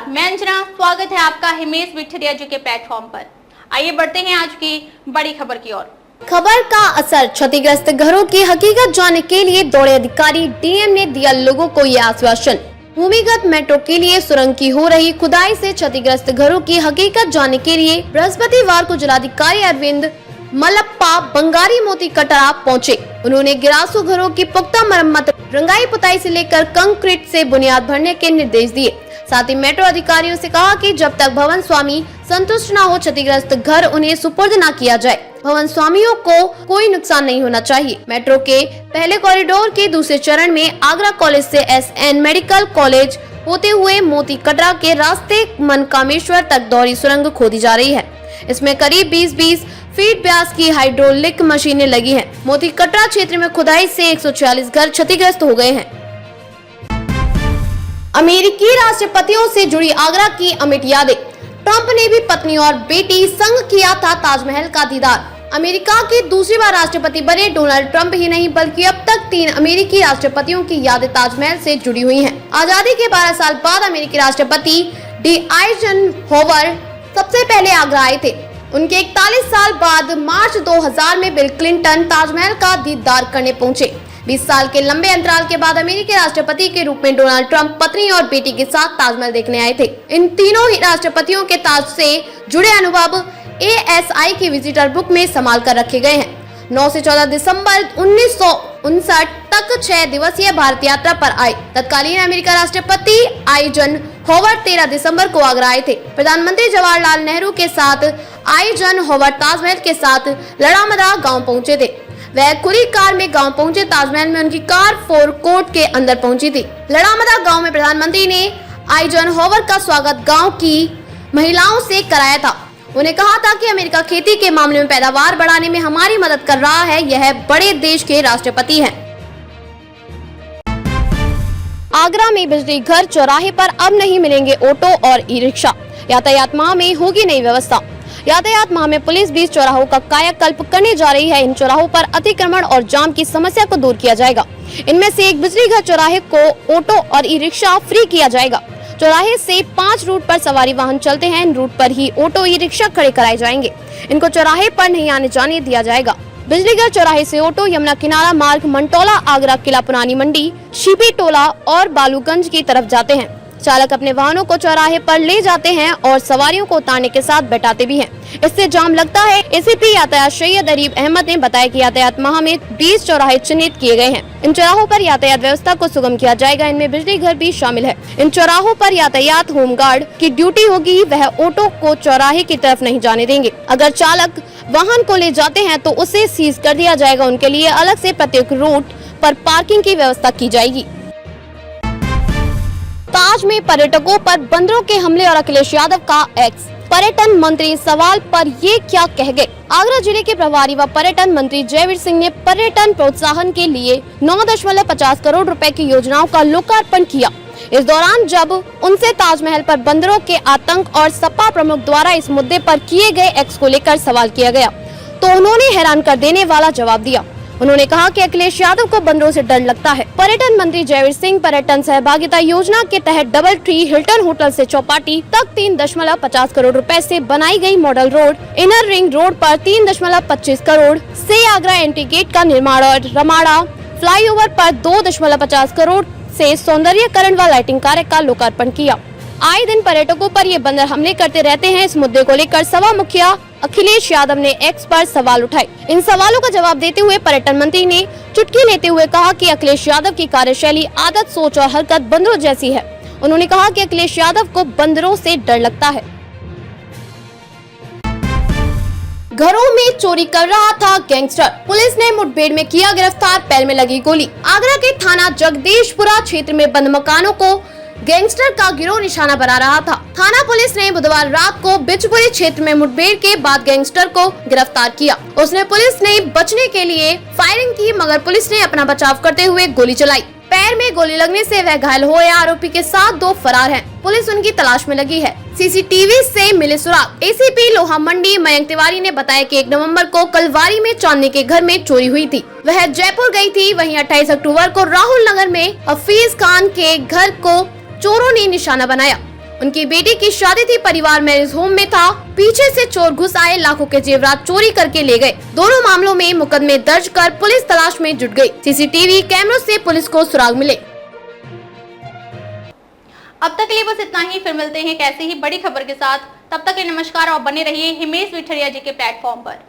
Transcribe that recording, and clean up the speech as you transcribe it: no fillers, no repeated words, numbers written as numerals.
नमस्कार, मैं अंजना। स्वागत है आपका हिमेश विठरिया जी के प्लेटफॉर्म पर। आइए बढ़ते हैं आज की बड़ी खबर की ओर। खबर का असर, क्षतिग्रस्त घरों की हकीकत जानने के लिए दौड़े अधिकारी। डीएम ने दिया लोगों को ये आश्वासन। भूमिगत मेट्रो के लिए सुरंग की हो रही खुदाई से क्षतिग्रस्त घरों की हकीकत जानने के लिए बृहस्पतिवार को जिलाधिकारी अरविंद मलप्पा बंगारी मोती कटरा पहुंचे। उन्होंने गिरासू घरों की पुख्ता मरम्मत, रंगाई पुताई से लेकर कंक्रीट से बुनियाद भरने के निर्देश दिए। साथ ही मेट्रो अधिकारियों से कहा कि जब तक भवन स्वामी संतुष्ट न हो, क्षतिग्रस्त घर उन्हें सुपुर्द न किया जाए। भवन स्वामियों को कोई नुकसान नहीं होना चाहिए। मेट्रो के पहले कॉरिडोर के दूसरे चरण में आगरा कॉलेज से एसएन मेडिकल कॉलेज होते हुए मोती कटरा के रास्ते मनकामेश्वर तक दोहरी सुरंग खोदी जा रही है। इसमें करीब 20 फीट व्यास की हाइड्रोलिक मशीनें लगी हैं। मोती कटरा क्षेत्र में खुदाई से 146 घर क्षतिग्रस्त हो गए हैं। अमेरिकी राष्ट्रपतियों से जुड़ी आगरा की अमिट यादें। ट्रंप ने भी पत्नी और बेटी संग किया था ताजमहल का दीदार। अमेरिका के दूसरी बार राष्ट्रपति बने डोनाल्ड ट्रंप ही नहीं बल्कि अब तक 3 अमेरिकी राष्ट्रपतियों की यादें ताजमहल से जुड़ी हुई हैं। आजादी के 12 साल बाद अमेरिकी राष्ट्रपति डी आइजनहोवर सबसे पहले आगरा आए थे। उनके 41 साल बाद मार्च 2000 में बिल क्लिंटन ताजमहल का दीदार करने पहुंचे। 20 साल के लंबे अंतराल के बाद अमेरिकी राष्ट्रपति के रूप में डोनाल्ड ट्रंप पत्नी और बेटी के साथ ताजमहल देखने आए थे। इन तीनों ही राष्ट्रपतियों के ताज से जुड़े अनुभव ASI की विजिटर बुक में संभाल कर रखे गए हैं। 9 से 14 दिसंबर 1959 तक 6 दिवसीय भारत यात्रा पर आए तत्कालीन अमेरिका राष्ट्रपति आइजनहोवर 13 दिसंबर को आगरा आए थे। प्रधानमंत्री जवाहरलाल नेहरू के साथ आइजनहोवर ताजमहल के साथ लड़ामदा गांव पहुंचे थे। वह खुली कार में गांव पहुंचे। ताजमहल में उनकी कार फोरकोर्ट के अंदर पहुंची थी। लड़ामदा गांव में प्रधानमंत्री ने आइजनहोवर का स्वागत गांव की महिलाओं से कराया था। उन्हें कहा था कि अमेरिका खेती के मामले में पैदावार बढ़ाने में हमारी मदद कर रहा है। यह बड़े देश के राष्ट्रपति हैं। आगरा में बिजली घर चौराहे पर अब नहीं मिलेंगे ऑटो और ई रिक्शा। यातायात माह में होगी नई व्यवस्था। यातायात माह में पुलिस 20 चौराहों का कायाकल्प करने जा रही है। इन चौराहों पर अतिक्रमण और जाम की समस्या को दूर किया जाएगा। इनमें से एक बिजली घर चौराहे को ऑटो और ई रिक्शा फ्री किया जाएगा। चौराहे से 5 रूट पर सवारी वाहन चलते हैं। इन रूट पर ही ऑटो ई रिक्शा खड़े कराए जाएंगे। इनको चौराहे पर नहीं आने जाने दिया जाएगा। बिजली घर चौराहे से ऑटो यमुना किनारा मार्ग, मंटोला, आगरा किला, पुरानी मंडी, शिपी टोला और बालूगंज की तरफ जाते हैं। चालक अपने वाहनों को चौराहे पर ले जाते हैं और सवारियों को उतारने के साथ बैठाते भी हैं। इससे जाम लगता है। एसीपी यातायात सैयद अरीब अहमद ने बताया कि यातायात माह में 20 चौराहे चिन्हित किए गए हैं। इन चौराहों पर यातायात व्यवस्था को सुगम किया जाएगा। इनमें बिजली घर भी शामिल है। इन चौराहों पर यातायात होमगार्ड की ड्यूटी होगी। वह ऑटो को चौराहे की तरफ नहीं जाने देंगे। अगर चालक वाहन को ले जाते हैं तो उसे सीज कर दिया जाएगा। उनके लिए अलग से प्रत्येक रूट पर पार्किंग की व्यवस्था की जाएगी। ताज में पर्यटकों पर बंदरों के हमले और अखिलेश यादव का एक्स। पर्यटन मंत्री सवाल पर ये क्या कह गए। आगरा जिले के प्रभारी व पर्यटन मंत्री जयवीर सिंह ने पर्यटन प्रोत्साहन के लिए 9.50 करोड़ रुपए की योजनाओं का लोकार्पण किया। इस दौरान जब उनसे ताजमहल पर बंदरों के आतंक और सपा प्रमुख द्वारा इस मुद्दे पर किए गए एक्स को लेकर सवाल किया गया तो उन्होंने हैरान कर देने वाला जवाब दिया। उन्होंने कहा कि अखिलेश यादव को बंदरों से डर लगता है। पर्यटन मंत्री जयवीर सिंह पर्यटन सहभागिता योजना के तहत डबल ट्री हिल्टन होटल से चौपाटी तक 3.50 करोड़ रुपए से बनाई गई model road, inner ring road पर 3.25 करोड़ से आगरा एंट्री गेट का निर्माण और रमाड़ा फ्लाईओवर पर 2.50 करोड़ से सौंदर्यीकरण व लाइटिंग कार्य का लोकार्पण किया। आए दिन पर्यटकों पर ये बंदर हमले करते रहते हैं। इस मुद्दे को लेकर सभा मुखिया अखिलेश यादव ने एक्स पर सवाल उठाए। इन सवालों का जवाब देते हुए पर्यटन मंत्री ने चुटकी लेते हुए कहा कि अखिलेश यादव की कार्यशैली, आदत, सोच और हरकत बंदरों जैसी है। उन्होंने कहा कि अखिलेश यादव को बंदरों से डर लगता है। घरों में चोरी कर रहा था गैंगस्टर, पुलिस ने मुठभेड़ में किया गिरफ्तार, पैर में लगी गोली। आगरा के थाना जगदीशपुरा क्षेत्र में बंद मकानों को गैंगस्टर का गिरोह निशाना बना रहा था। थाना पुलिस ने बुधवार रात को बिचपुरी क्षेत्र में मुठभेड़ के बाद गैंगस्टर को गिरफ्तार किया। उसने पुलिस ने बचने के लिए फायरिंग की मगर पुलिस ने अपना बचाव करते हुए गोली चलाई। पैर में गोली लगने से वह घायल हुए। आरोपी के साथ 2 फरार हैं। पुलिस उनकी तलाश में लगी है। सीसीटीवी से मिले सुराग। एसीपी लोहा मंडी मयंक तिवारी ने बताया कि 1 नवंबर को कलवारी में चांदनी के घर में चोरी हुई थी। वह जयपुर गई थी। वहीं 28 अक्टूबर को राहुल नगर में हफीज खान के घर को चोरों ने निशाना बनाया। उनकी बेटी की शादी थी, परिवार मैरिज होम में था। पीछे से चोर घुस आए, लाखों के जेवरात चोरी करके ले गए। दोनों मामलों में मुकदमे दर्ज कर पुलिस तलाश में जुट गई। सीसीटीवी कैमरों से पुलिस को सुराग मिले। अब तक के लिए बस इतना ही। फिर मिलते हैं एक ऐसी ही बड़ी खबर के साथ। तब तक के लिए नमस्कार और बने रहिए हिमेश विठरिया जी के प्लेटफॉर्म पर।